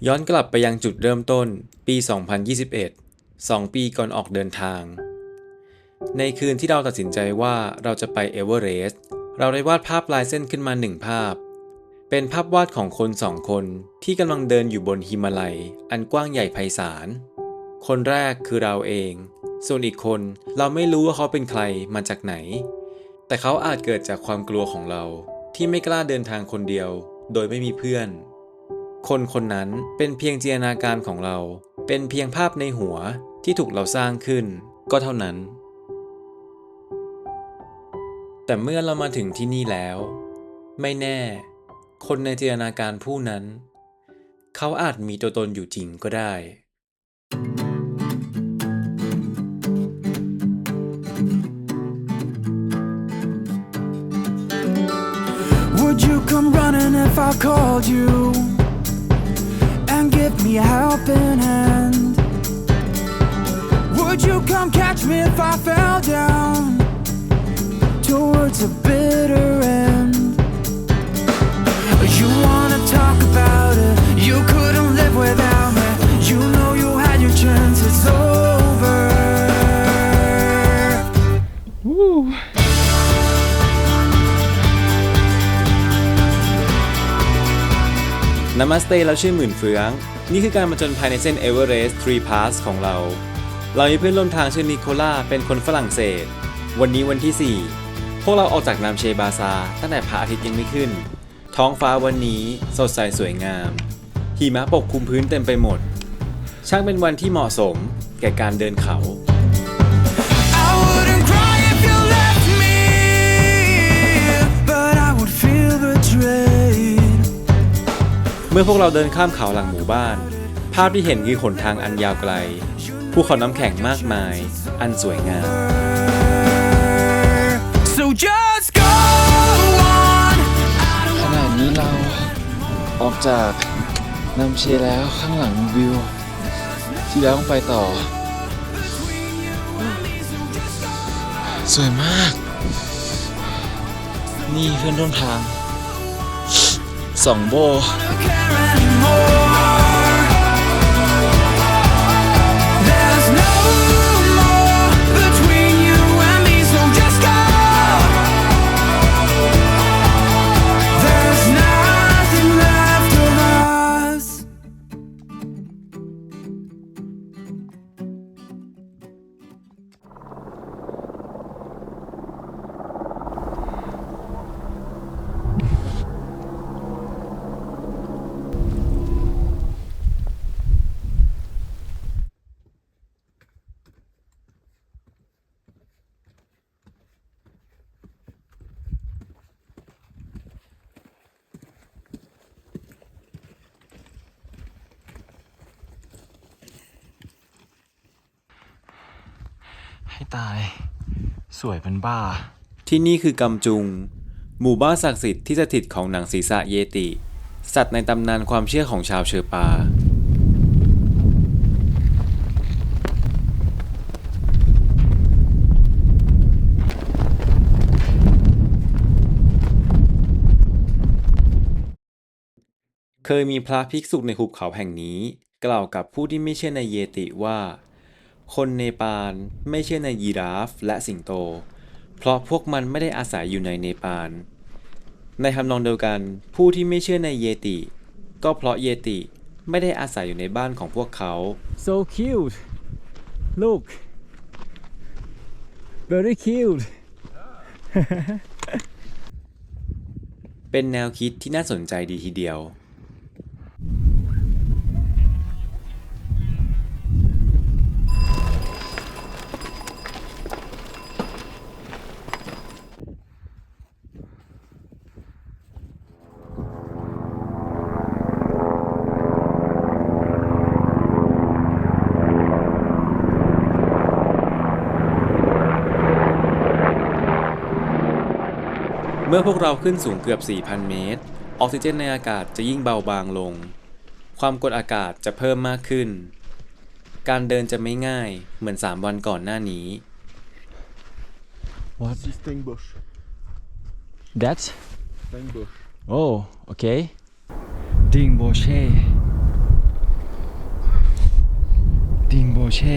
ย้อนกลับไปยังจุดเริ่มต้นปี 2021 2 ปีก่อนออกเดินทาง ในคืนที่เราตัดสินใจว่าเราจะไปเอเวอเรสต์เราได้วาดภาพลายเส้นขึ้นมาหนึ่งภาพ เป็นภาพวาดของคนสองคนที่กำลังเดินอยู่บนหิมาลัยอันกว้างใหญ่ไพศาล คนแรกคือเราเอง ส่วนอีกคนเราไม่รู้ว่าเขาเป็นใครมาจากไหน แต่เขาอาจเกิดจากความกลัวของเราที่ไม่กล้าเดินทางคนเดียวโดยไม่มีเพื่อน คนคนนั้นเป็นเพียงจินตนาการของเรา เป็นเพียงภาพในหัวที่ถูกเราสร้างขึ้นก็เท่านั้น แต่เมื่อเรามาถึงที่นี่แล้ว ไม่แน่ คนในจินตนาการผู้นั้น เขาอาจมีตัวตนอยู่จริงก็ได้ Would you come running if I called you and give me a helping hand? Would you come catch me if I fell down towards a bitter end? You wanna talk about it, you couldn't live without me. You know you had your chance, it's over. Woo. Namaste เราชื่อหมื่นเฟืองนี่คือการมาจนภายในเส้นเอเวอเรสต์3 Pass ของเรามีเพื่อนร่วมทางชื่อนิโคล่าเป็นคนฝรั่งเศสวันนี้วันที่ 4 พวกเราออกจากนามเชบาซาตั้งแต่พระอาทิตย์ยังไม่ขึ้นท้องฟ้าวันนี้สดใสสวยงามหิมะปกคลุมพื้นเต็มไปหมดช่างเป็นวันที่เหมาะสมแก่การเดินเขา I wouldn't cry if you left me, but I would feel betrayed. เมื่อพวกเราเดินข้ามเขาหลังหมู่บ้านภาพที่เห็นคือหนทางอันยาวไกลภูเขาน้ำแข็งมากมายอันสวยงาม So just go on. ขณะนี้เราออกจากน้ำเชแล้วข้างหลังวิวที่แล้วต้องไปต่อ สวยมาก นี่เพื่อนร่วมทาง2 โบ Don't care anymore. There's no more between you and me, so just go. There's nothing left of us. ให้ตาย สวยเป็นบ้า ที่นี่คือกำจุง หมู่บ้านศักดิ์สิทธิ์ที่สถิตของหนังศีรษะเยติ สัตว์ในตำนานความเชื่อของชาวเชอปา เคยมีพระภิกษุในหุบเขาแห่งนี้กล่าวกับผู้ที่ไม่เชื่อในเยติว่า คนเนปาลไม่เชื่อในยีราฟและสิงโต เพราะพวกมันไม่ได้อาศัยอยู่ในเนปาล ในทำนองเดียวกันผู้ที่ไม่เชื่อในเยติ ก็เพราะเยติไม่ได้อาศัยอยู่ในบ้านของพวกเขา So cute. Look. Very cute. เป็นแนวคิดที่น่าสนใจดีทีเดียว เมื่อพวกเราขึ้นสูงเกือบ 4,000 เมตร ออกซิเจนในอากาศจะยิ่งเบาบางลง ความกดอากาศจะเพิ่มมากขึ้น การเดินจะไม่ง่ายเหมือน 3 วันก่อนหน้านี้ What? Stenbush. That's Stenbush. oh okay ดิงโบเช่ ติงโบเช่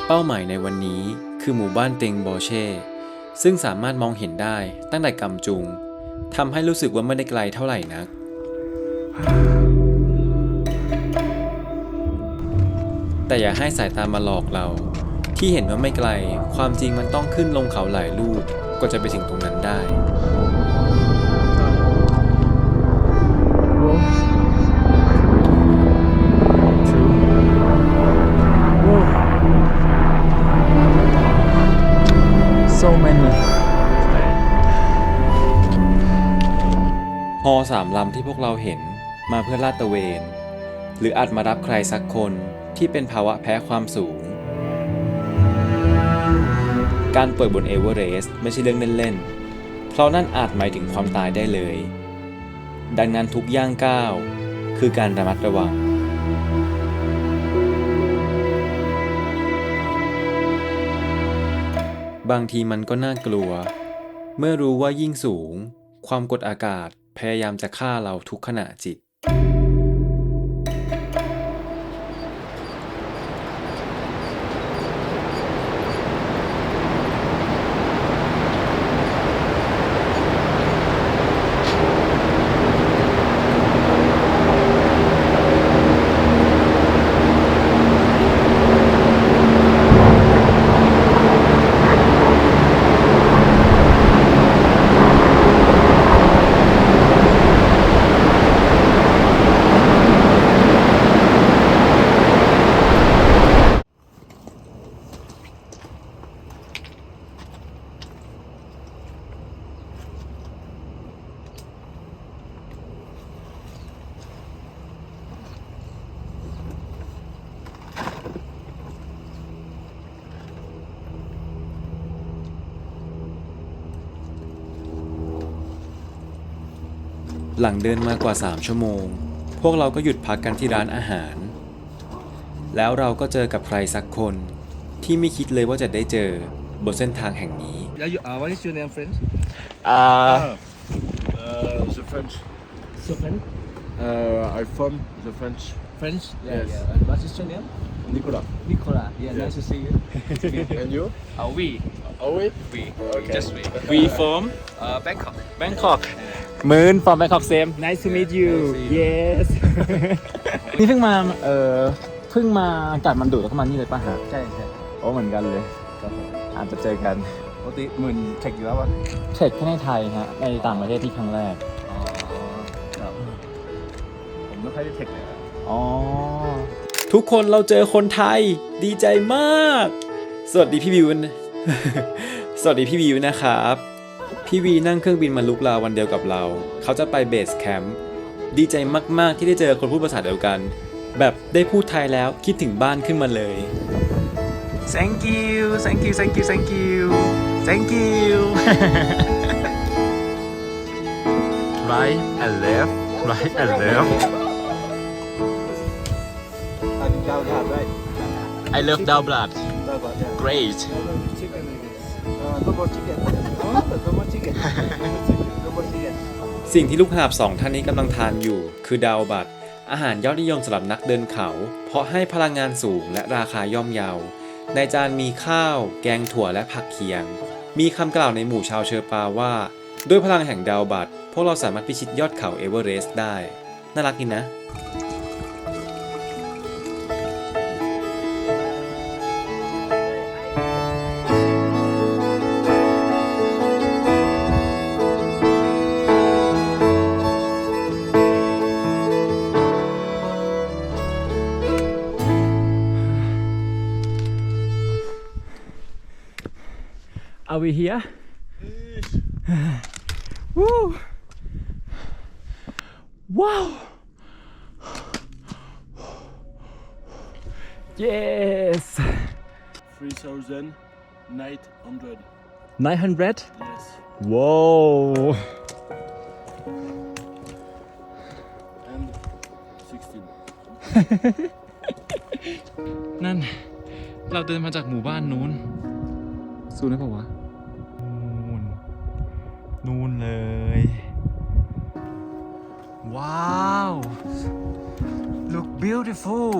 เป้าหมายในวันนี้คือหมู่บ้านเต็งบอเช่ ซึ่งสามารถมองเห็นได้ตั้งแต่กำจุงทำให้รู้สึกว่าไม่ได้ไกลเท่าไหร่นัก แต่อย่าให้สายตามาหลอกเรา ที่เห็นว่าไม่ไกลความจริงมันต้องขึ้นลงเขาหลายลูกก็จะไปถึงตรงนั้นได้ so many ฮอ3 ลำที่พวกเราเห็นมาเพื่อลาดตระเวน หรืออาจมารับใครสักคนที่เป็นภาวะแพ้ความสูง การป่วยบนเอเวอเรสต์ไม่ใช่เรื่องเล่นๆ เพราะนั่นอาจหมายถึงความตายได้เลย ดังนั้นทุกย่างก้าวคือการระมัดระวัง บางทีมันก็น่ากลัว เมื่อรู้ว่ายิ่งสูง ความกดอากาศพยายามจะฆ่าเราทุกขณะจิต หลังเดินมากว่า3 ชั่วโมง พวกเราก็หยุดพักกันที่ร้านอาหาร แล้วเราก็เจอกับใครสักคนที่ไม่คิดเลยว่าจะได้เจอบนเส้นทางแห่งนี้ What is your name, friends? The French. So friend? I from the French. French? Yes. And what is your name? Nicolas. Nicola. Yeah, nice to see you. And you? We. Oh wait. We. Okay. Just we. we from Bangkok. Bangkok Moon from Bangkok same nice to meet you yes นี่เพิ่งมากัดมันดูดแล้วก็มานี่เลยป่ะฮะ ใช่ใช่ โอ้เหมือนกันเลยอาจจะเจอกัน ปกติหมื่นเช็คอยู่แล้ววะ เช็คแค่ในไทยฮะในต่างประเทศที่ครั้งแรก อ๋อครับผมไม่ค่อยได้เช็คเลยอะ อ๋อ ทุกคนเราเจอคนไทยดีใจมาก สวัสดีพี่วิวนะ สวัสดีพี่วิวนะครับ พี่วีนั่งเครื่องบินมาลุกลาวันเดียวกับเรา เขาจะไปเบสแคมป์ดีใจมากๆที่ได้เจอคนพูดภาษาเดียวกัน แบบได้พูดไทยแล้วคิดถึงบ้านขึ้นมาเลย thank you thank you thank you thank you thank you right and left right and left อันนี้ดาวทานได้ I love Dao Blood ดาวก่อนเนี่ย great chicken double chicken double chicken double chicken สิ่งที่ลูกหาบ2 ท่านนี้กำลังทานอยู่คือดาวบัตอาหารยอดนิยมสำหรับนักเดินเขา เพราะให้พลังงานสูงและราคาย่อมเยา ในจานมีข้าว แกงถั่วและผักเคียง มีคำกล่าวในหมู่ชาวเชอร์ปาว่า ด้วยพลังแห่งดาวบัตพวกเราสามารถพิชิตยอดเขาเอเวอเรสต์ได้ น่ารักดีนะ Are we here? Woo! Wow! Yes! 3,900. 900? Yes. Whoa! นั่น เราเดินมาจากหมู่บ้านนู้นซูนได้ปะวะ นู่นเลย ว้าว look beautiful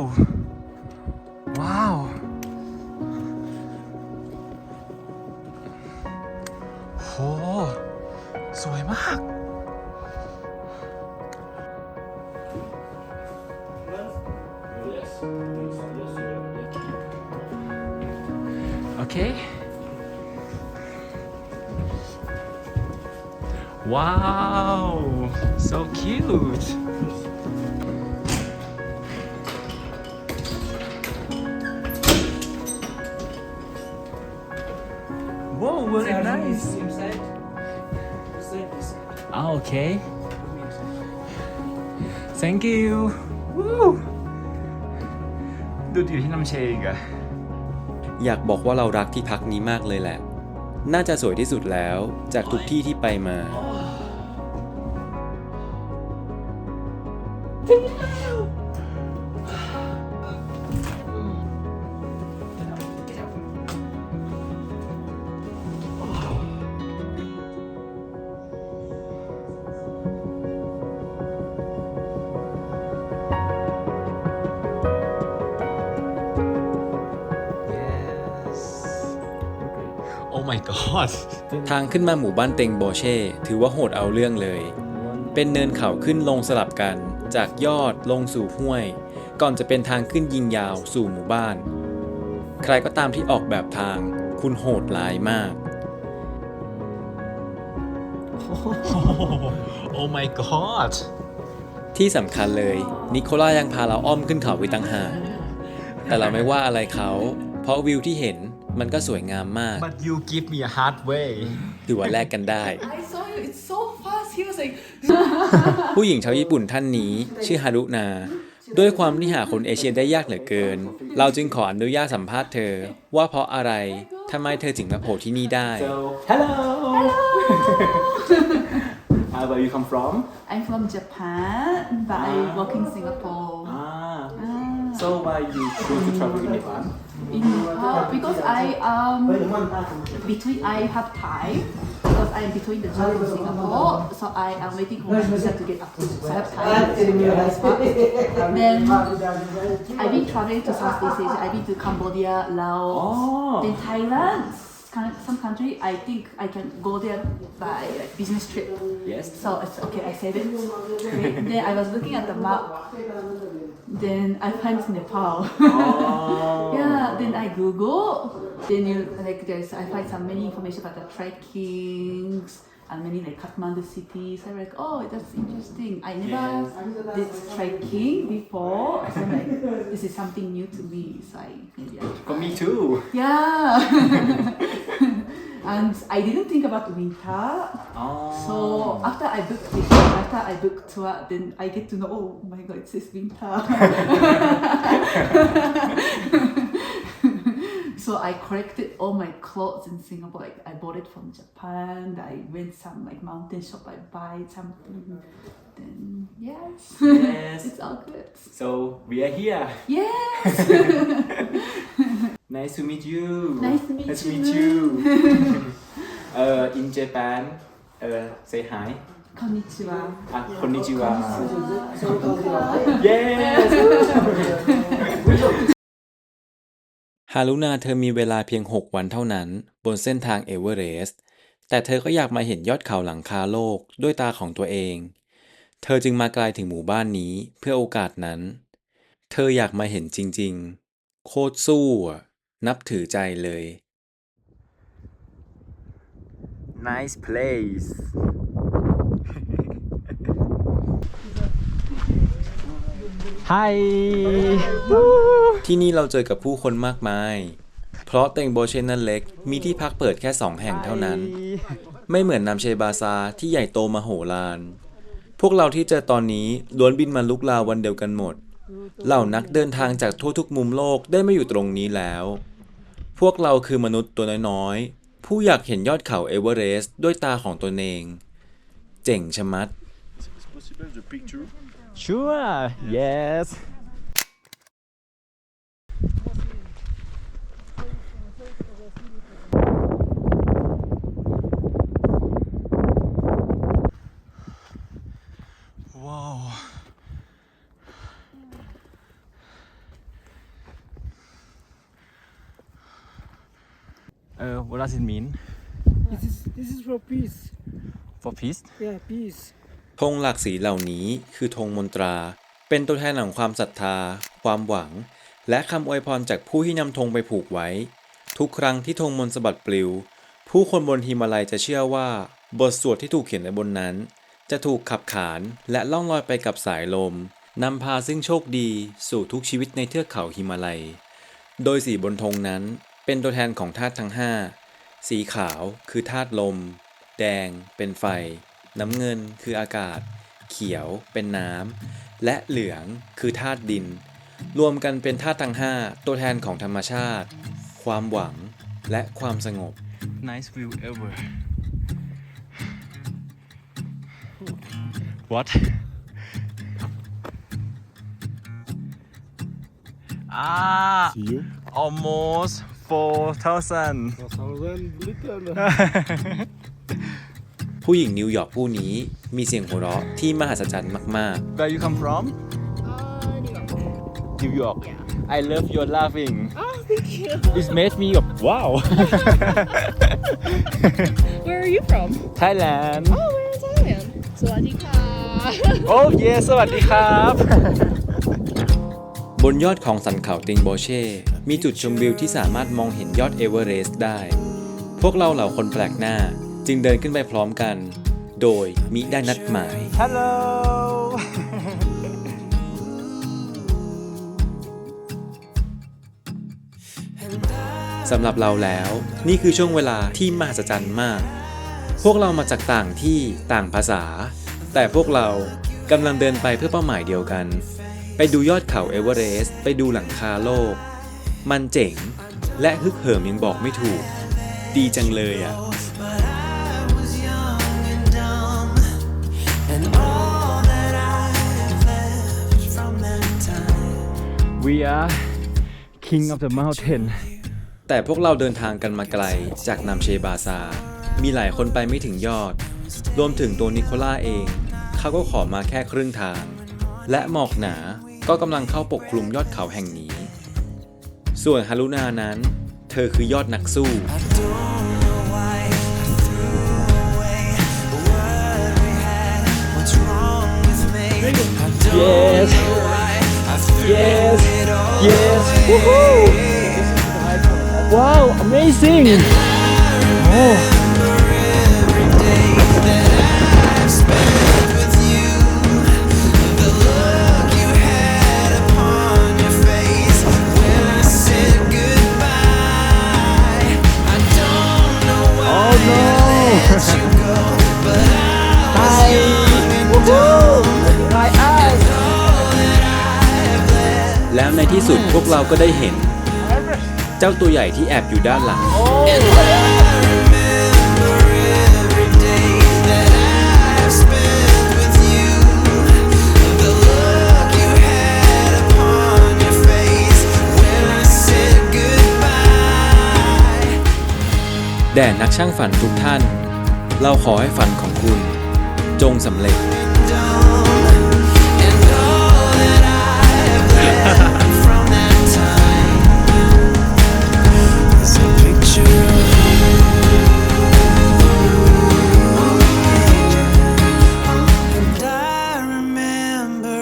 ว้าว โห สวยมาก โอเค ว้าว so cute Whoa, very nice. Ah, okay. Thank you. Woo. ดูอยู่ที่น้ำเชยอีกอะ อยากบอกว่าเรารักที่พักนี้มากเลยแหละ น่าจะสวยที่สุดแล้วจากทุกที่ที่ไปมา Oh my god ทางขึ้นมาหมู่บ้านเต็งโบเช่ถือว่าโหดเอาเรื่องเลย เป็นเนินเขาขึ้นลงสลับกัน จากยอดลงสู่ห้วย ก่อนจะเป็นทางขึ้นยิงยาวสู่หมู่บ้าน ใครก็ตามที่ออกแบบทางคุณโหดร้ายมาก Oh my god ที่สำคัญเลย นิโคล่ายังพาเราอ้อมขึ้นเขาไปต่างหากแต่เราไม่ว่าอะไรเขา เพราะวิวที่เห็นมันก็สวยงามมาก But you give me a hard way ถือว่าแลกกันได้ I saw you. It's so fast. He was like, ผู้หญิงชาวญี่ปุ่นท่านนี้ชื่อฮารุนา ด้วยความที่หาคนเอเชียได้ยากเหลือเกิน เราจึงขออนุญาตสัมภาษณ์เธอ ว่าเพราะอะไรทำไมเธอถึงมาโผล่ที่นี่ได้ So hello where you come from I'm from Japan, but I work in Singapore. So why you choose to travel in Japan In Nepal, because I have time. Because I'm between the job in Singapore, so I am waiting for my visa to get approved. So I have time to get this part. Then I've been traveling to Southeast Asia. I've been to Cambodia, Laos, then Thailand. Some country I think I can go there by like, business trip. Yes So it's okay. I said it. Okay. Then I was looking at the map. Then I find Nepal. Yeah. Then I Google. Then I find some many information about the trekkings and many like Kathmandu cities. I'm like, oh, that's interesting. I never did trekking before. So like, this is something new to me. So maybe I For me too yeah. And I didn't think about winter. So after I booked tour, then I get to know, oh my god, it says winter. So I collected all my clothes in Singapore. Like I bought it from Japan. I went some like mountain shop. I buy something. Then yes, it's all good. So we are here Yes. Nice to meet you Nice to meet you in Japan say hi Konnichiwa. konnichiwa Konnichiwa. yes ฮารุนาเธอมีเวลาเพียง 6 วันเท่านั้นบนเส้นทางเอเวอเรสต์ แต่เธอก็อยากมาเห็นยอดเขาหลังคาโลกด้วยตาของตัวเอง เธอจึงมาไกลถึงหมู่บ้านนี้เพื่อโอกาสนั้น เธออยากมาเห็นจริงๆ โคตรสู้อะนับถือใจเลย Nice place Hi ที่นี่เราเจอกับผู้คนมากมาย เพราะเต็งโบเชนนั่นเล็กมีที่พักเปิดแค่ 2 แห่งเท่านั้น ไม่เหมือนนำเชบาซาที่ใหญ่โตมโหฬารพวกเราที่เจอตอนนี้ล้วนบินมาลุกลาวันเดียวกันหมด เหล่านักเดินทางจากทั่วทุกมุมโลกได้มาอยู่ตรงนี้แล้ว พวกเราคือมนุษย์ตัวน้อยๆ ผู้อยากเห็นยอดเขาเอเวอเรสต์ด้วยตาของตนเอง เจ๋งชะมัด Sure yes wow what does it mean This is for peace. for peace Yeah, peace. ธงหลากสีเหล่านี้คือธงมนตรา เป็นตัวแทนของความศรัทธา ความหวัง และคำอวยพรจากผู้ที่นำธงไปผูกไว้ ทุกครั้งที่ธงมนต์สะบัดปลิว ผู้คนบนหิมาลัยจะเชื่อว่าบทสวดที่ถูกเขียนไว้บนนั้น จะถูกขับขานและล่องลอยไปกับสายลมนำพาซึ่งโชคดีสู่ทุกชีวิตในเทือกเขาหิมาลัย โดยสีบนธงนั้นเป็นตัวแทนของธาตุทั้ง 5 สีขาวคือธาตุลม แดงเป็นไฟ น้ำเงินคืออากาศ เขียวเป็นน้ำ และเหลืองคือธาตุดิน รวมกันเป็นธาตุทั้ง 5 ตัวแทนของธรรมชาติ ความหวัง และความสงบ nice view ever what See you. almost 4,000 Little. ผู้หญิงนิวยอร์กผู้นี้มีเสียงหัวเราะที่มหัศจรรย์มาก where you come from New York I love your laughing Oh, thank you. it made me wow Where are you from? Thailand Oh, we're in Thailand. Sawadika. oh yes สวัสดีครับ ๆ บนยอดของสันเขาติงโบเช่ มีจุดชมวิวที่สามารถมองเห็นยอดเอเวอเรสต์ได้ พวกเราเหล่าคนแปลกหน้าจึงเดินขึ้นไปพร้อมกัน โดยมิได้นัดหมาย Hello สำหรับเราแล้วนี่คือช่วงเวลาที่มหัศจรรย์มาก พวกเรามาจากต่างที่ต่างภาษา แต่พวกเรากำลังเดินไปเพื่อเป้าหมายเดียวกัน ไปดูยอดเขาเอเวอเรสต์ไปดูหลังคาโลก มันเจ๋งและฮึกเหิมยังบอกไม่ถูก ดีจังเลยอ่ะ we are king of the mountain แต่พวกเราเดินทางกันมาไกลจากนัมเชบาซา มีหลายคนไปไม่ถึงยอด รวมถึงตัวนิโคล่าเอง เขาก็ขอมาแค่ครึ่งทาง และหมอกหนาก็กำลังเข้าปกคลุมยอดเขาแห่งนี้ ส่วนฮารุนานั้น เธอคือยอดนักสู้ yes yes yes woohoo wow amazing ohแล้วในที่สุดพวกเราก็ได้เห็น เจ้าตัวใหญ่ที่แอบอยู่ด้านหลัง แด่นักช่างฝันทุกท่าน เราขอให้ฝันของคุณจงสำเร็จ And I remember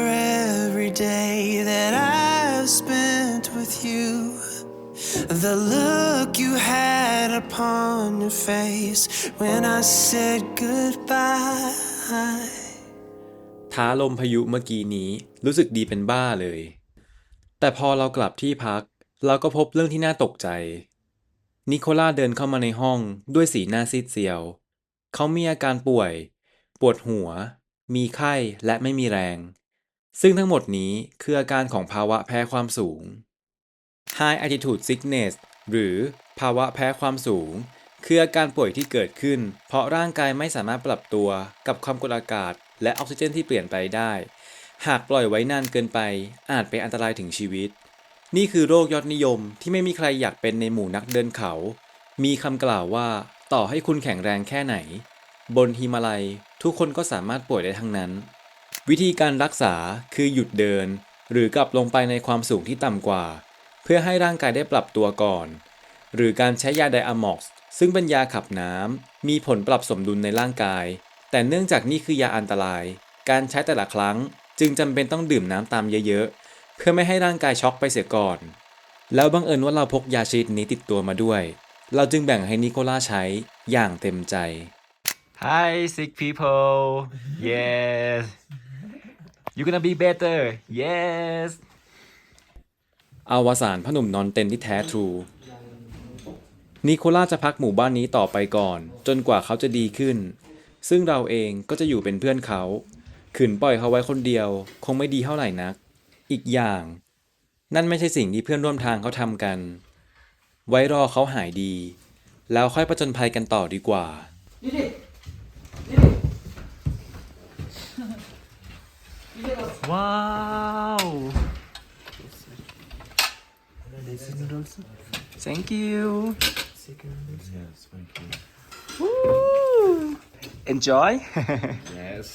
every day that I've spent with you. The look you had upon your face when I said goodbye. ท้าลมพายุเมื่อกี้นี้รู้สึกดีเป็นบ้าเลย แต่พอเรากลับที่พัก เราก็พบเรื่องที่น่าตกใจ นิโคล่าเดินเข้ามาในห้องด้วยสีหน้าซีดเซียว เขามีอาการป่วย ปวดหัว มีไข้และไม่มีแรง ซึ่งทั้งหมดนี้คืออาการของภาวะแพ้ความสูง High Altitude Sickness หรือภาวะแพ้ความสูง คืออาการป่วยที่เกิดขึ้น เพราะร่างกายไม่สามารถปรับตัวกับความกดอากาศและออกซิเจนที่เปลี่ยนไปได้ หากปล่อยไว้นานเกินไปอาจเป็นอันตรายถึงชีวิต นี่คือโรคยอดนิยมที่ไม่มีใครอยากเป็นในหมู่นักเดินเขา มีคำกล่าวว่าต่อให้คุณแข็งแรงแค่ไหน บนหิมาลัยทุกคนก็สามารถป่วยได้ทั้งนั้น วิธีการรักษาคือหยุดเดิน หรือกลับลงไปในความสูงที่ต่ำกว่า เพื่อให้ร่างกายได้ปรับตัวก่อน หรือการใช้ยาไดอะม็อกซ์ซึ่งเป็นยาขับน้ำมีผลปรับสมดุลในร่างกาย แต่เนื่องจากนี่คือยาอันตราย การใช้แต่ละครั้งจึงจำเป็นต้องดื่มน้ำตามเยอะๆเพื่อไม่ให้ร่างกายช็อกไปเสียก่อน แล้วบังเอิญว่าเราพกยาชนิดนี้ติดตัวมาด้วย เราจึงแบ่งให้นิโคล่าใช้อย่างเต็มใจ Hi sick people yes you're gonna be better yes อวสานพ่อหนุ่มนอนเต็นที่แท้ทรูนิโคล่าจะพักหมู่บ้านนี้ต่อไปก่อนจนกว่าเขาจะดีขึ้น ซึ่งเราเองก็จะอยู่เป็นเพื่อนเขาขืนปล่อยเขาไว้คนเดียวคงไม่ดีเท่าไหร่นัก อีกอย่างนั่นไม่ใช่สิ่งที่เพื่อนร่วมทางเขาทำกัน ไว้รอเขาหายดี แล้วค่อยผจญภัยกันต่อดีกว่า ว้าว thank you Yes, thank you. enjoy Yes.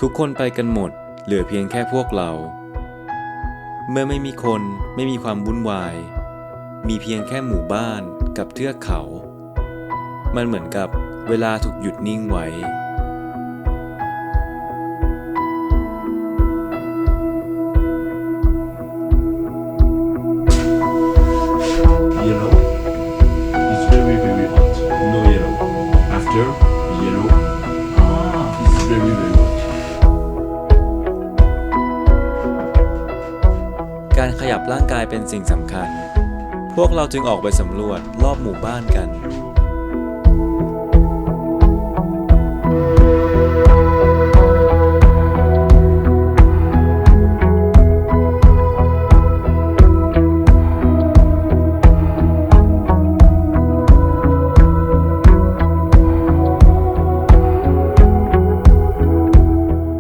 ทุกคนไปกันหมดเหลือเพียงแค่พวกเรา เมื่อไม่มีคนไม่มีความวุ่นวาย มีเพียงแค่หมู่บ้านกับเทือกเขา มันเหมือนกับเวลาถูกหยุดนิ่งไว้ Yellow is very, very hot. No yellow. After yellow, it's very, very hot. การขยับร่างกายเป็นสิ่งสำคัญ พวกเราจึงออกไปสำรวจรอบหมู่บ้านกัน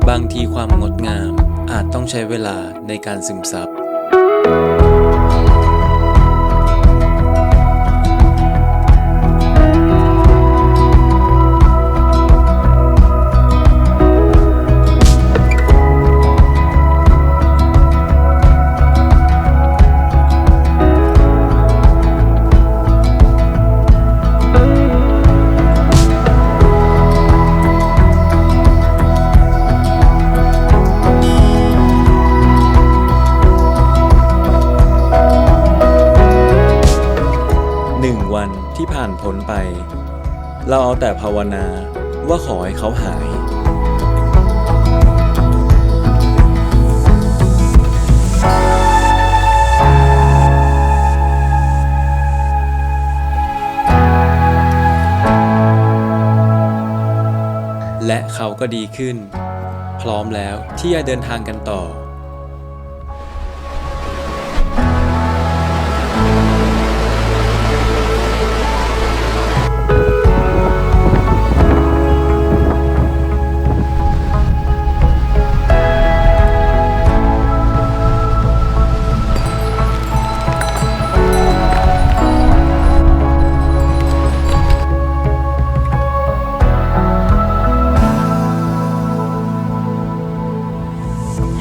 บางทีความงดงามอาจต้องใช้เวลาในการซึมซับ 1 วันที่ผ่านพ้นไป เราเอาแต่ภาวนาว่าขอให้เขาหาย และเขาก็ดีขึ้น พร้อมแล้วที่จะเดินทางกันต่อ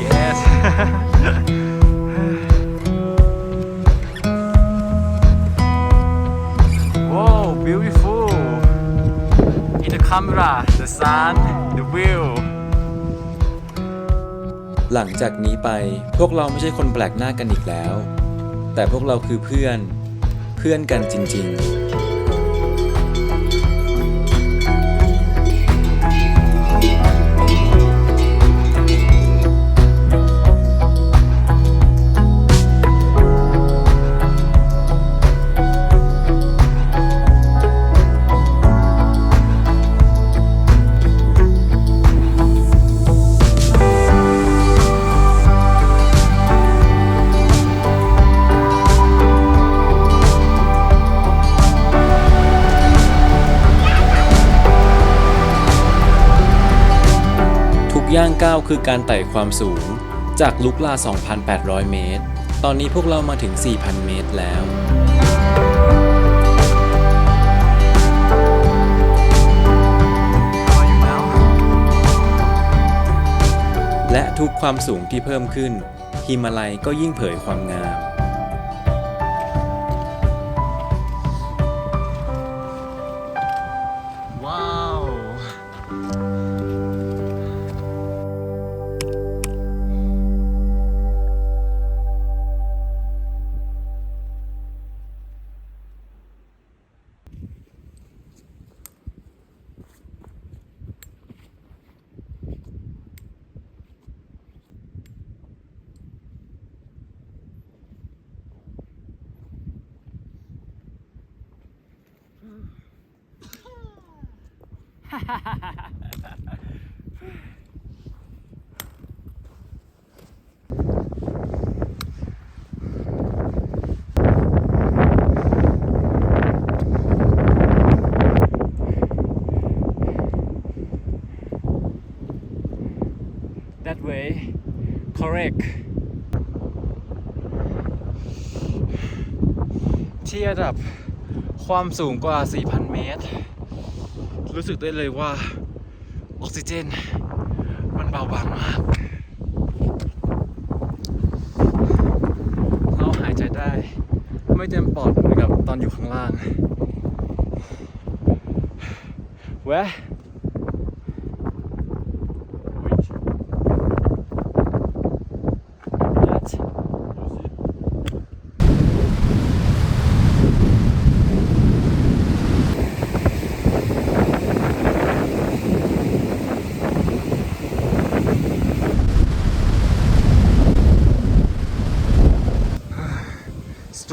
yes wow beautiful in the camera the sun the view หลังจากนี้ไปพวกเราไม่ใช่คนแปลกหน้ากันอีกแล้ว แต่พวกเราคือเพื่อนกันจริงๆ ย่างก้าวคือการไต่ความสูงจากลุกลา 2,800 เมตร ตอนนี้พวกเรามาถึง 4,000 เมตรแล้ว และทุกความสูงที่เพิ่มขึ้นฮิมาลัยก็ยิ่งเผยความงาม ว้าว that way correct ที่ระดับความสูงกว่า 4,000 เมตร รู้สึกได้เลยว่าออกซิเจนมันเบาบางมาก เราหายใจได้ไม่เต็มปอดเหมือนกับตอนอยู่ข้างล่างแวะ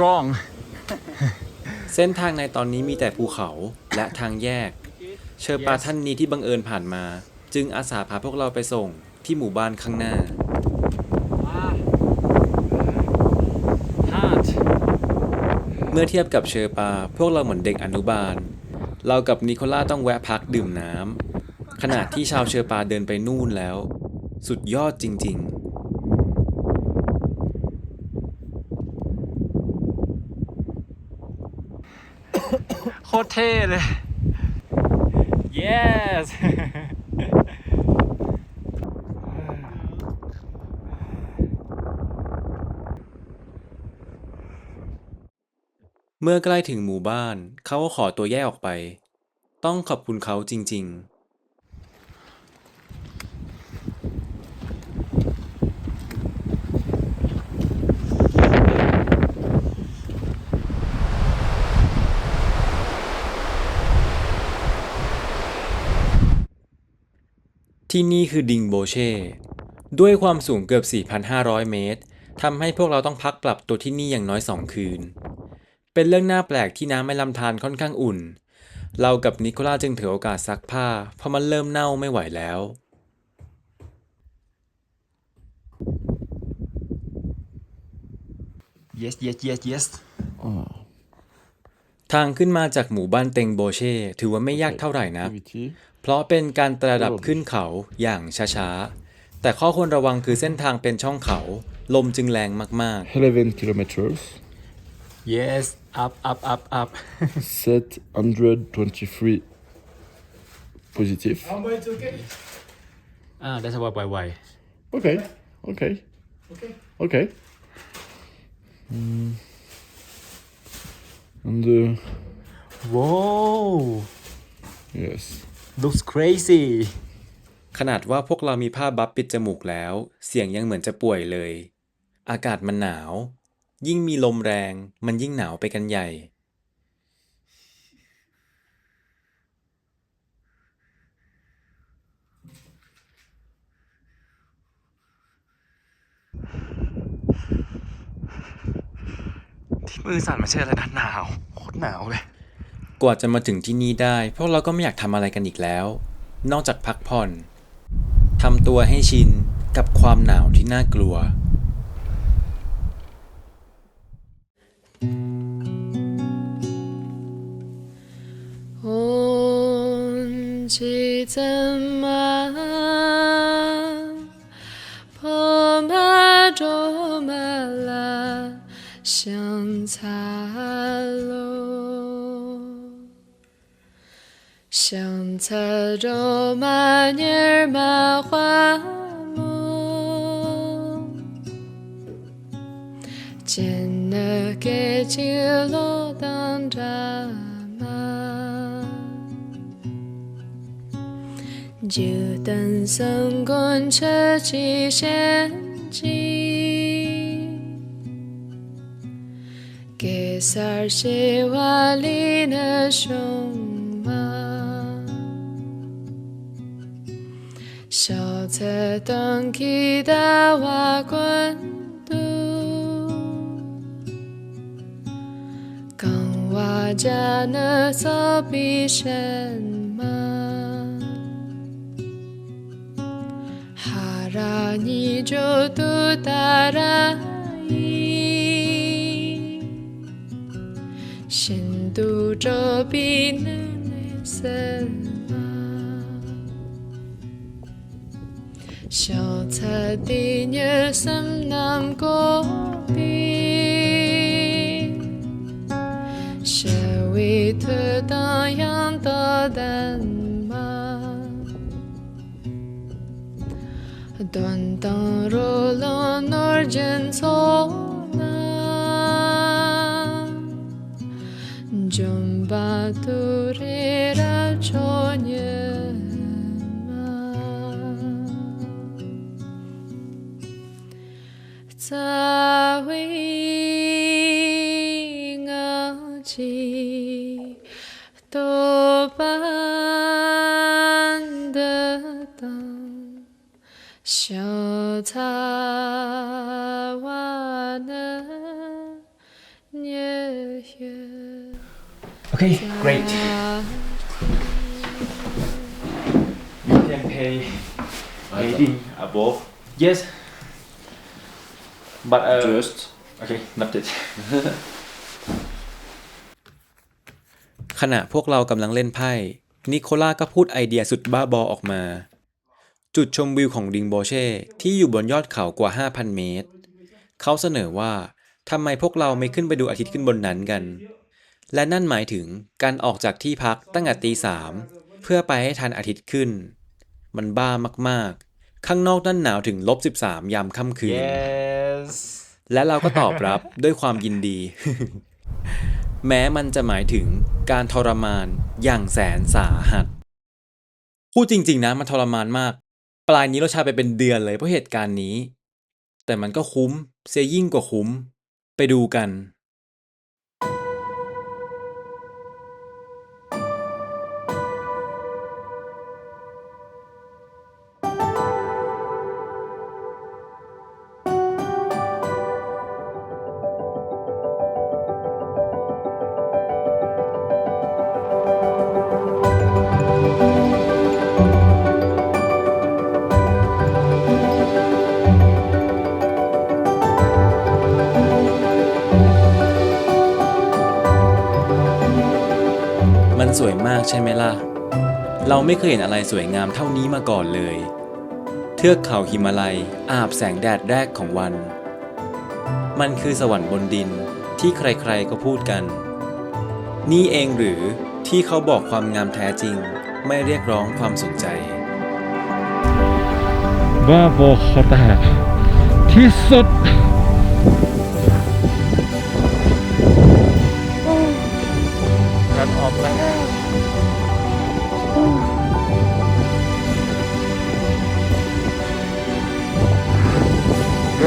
strong เส้นทางในตอนนี้มีแต่ภูเขาและทางแยก เชอร์ปาท่านนี้ที่บังเอิญผ่านมา จึงอาสาพาพวกเราไปส่งที่หมู่บ้านข้างหน้า hard เมื่อเทียบกับเชอร์ปาพวกเราเหมือนเด็กอนุบาล เรากับนิโคล่าต้องแวะพักดื่มน้ำขณะที่ชาวเชอร์ปาเดินไปนู่นแล้ว สุดยอดจริง ๆ โคตรเท่เลย yes เมื่อใกล้ถึงหมู่บ้านเขาก็ขอตัวแยกออกไป ต้องขอบคุณเขาจริง ๆ ที่นี่คือดิงโบเช่ ด้วยความสูงเกือบ 4,500 เมตร ทำให้พวกเราต้องพักปรับตัวที่นี่อย่างน้อย 2 คืน เป็นเรื่องน่าแปลกที่น้ำในลำธารค่อนข้างอุ่น เรากับนิโคล่าจึงถือโอกาสซักผ้าเพราะมันเริ่มเน่าไม่ไหวแล้ว yes yes yes yes ทางขึ้นมาจากหมู่บ้านเต็งโบเช่ถือว่าไม่ยากเท่าไหร่นะ Activity. เพราะเป็นการไต่ระดับขึ้นเขาอย่างช้าๆ แต่ข้อควรระวังคือเส้นทางเป็นช่องเขา ลมจึงแรงมาก 11 kilometers. yes up up up up 723 positive. that's aboutไว Okay. Okay. Okay. And wow yes. looks crazy ๆ ขนาดว่าพวกเรามีผ้าบัฟปิดจมูกแล้ว เสียงยังเหมือนจะป่วยเลย อากาศมันหนาว ยิ่งมีลมแรงมันยิ่งหนาวไปกันใหญ่ ที่มือสั่นไม่ใช่อะไรนะหนาวโคตรหนาวเลย กว่าจะมาถึงที่นี่ได้ พวกเราก็ไม่อยากทำอะไรกันอีกแล้ว นอกจากพักผ่อน ทำตัวให้ชินกับความหนาวที่น่ากลัว 红旗怎么香茶楼，香茶肉麻泥儿麻花馍，见了给几罗当扎嘛，就等三棍车骑仙机，给三十瓦里的熊嘛，小车登起大瓦滚度，刚瓦家那扫比什么，哈拉你就都达拉伊，新都这比那那什么，小菜的女生南国比，社会特当样的单嘛，短当罗浪诺人错那，准把杜瑞拉ço年嘛，在为我记多半的当小茶瓦的年月。 Okay, great. You can pay anything above. Yes. But Just okay, not it. ขณะพวกเรากำลังเล่นไพ่นิโคล่าก็พูดไอเดียสุดบ้าบอออกมา จุดชมวิวของริงโบเช่ที่อยู่บนยอดเขากว่า 5,000 เมตร เขาเสนอว่าทำไมพวกเราไม่ขึ้นไปดูอาทิตย์ขึ้นบนนั้นกัน และนั่นหมายถึงการออกจากที่พักตั้งแต่ตี 3 เพื่อไปให้ทันอาทิตย์ขึ้น มันบ้ามากๆ ข้างนอกนั่นหนาวถึง-13 ยามค่ำคืน Yes. และเราก็ตอบรับ ด้วยความยินดี แม้มันจะหมายถึงการทรมานอย่างแสนสาหัส พูดจริงๆนะมันทรมานมาก ปลายนี้เราใช้ไปเป็นเดือนเลยเพราะเหตุการณ์นี้ แต่มันก็คุ้มเสียยิ่งกว่าคุ้ม ไปดูกัน มันสวยมากใช่ไหมล่ะ เราไม่เคยเห็นอะไรสวยงามเท่านี้มาก่อนเลย เทือกเขาหิมาลัยอาบแสงแดดแรกของวัน มันคือสวรรค์บนดินที่ใครๆก็พูดกัน นี่เองหรือที่เขาบอกความงามแท้จริงไม่เรียกร้องความสนใจ บ้าบอคอแตกที่สุด กันออกแล้ว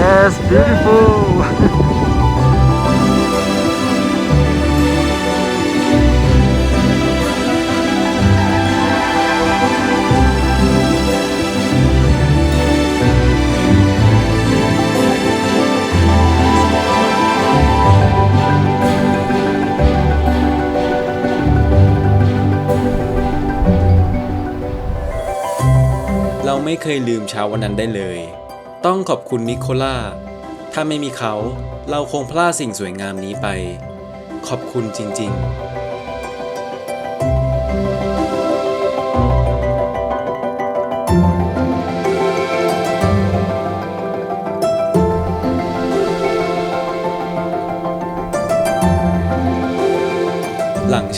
Yes, beautiful.เราไม่เคยลืมเช้าวันนั้นได้เลย ต้องขอบคุณนิโคล่า ถ้าไม่มีเขาเราคงพลาดสิ่งสวยงามนี้ไป ขอบคุณจริงๆ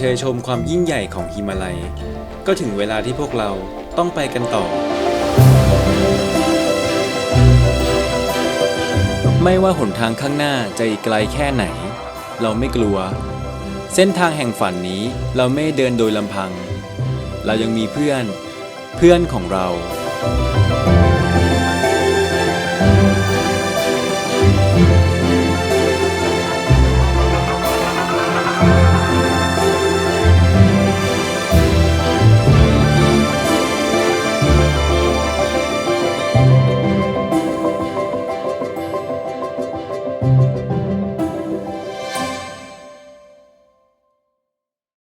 ชยชมความยิ่งใหญ่ของหิมาลัย ก็ถึงเวลาที่พวกเราต้องไปกันต่อ ไม่ว่าหนทางข้างหน้าจะอีกไกลแค่ไหน เราไม่กลัว เส้นทางแห่งฝันนี้เราไม่เดินโดยลำพัง เรายังมีเพื่อนของเรา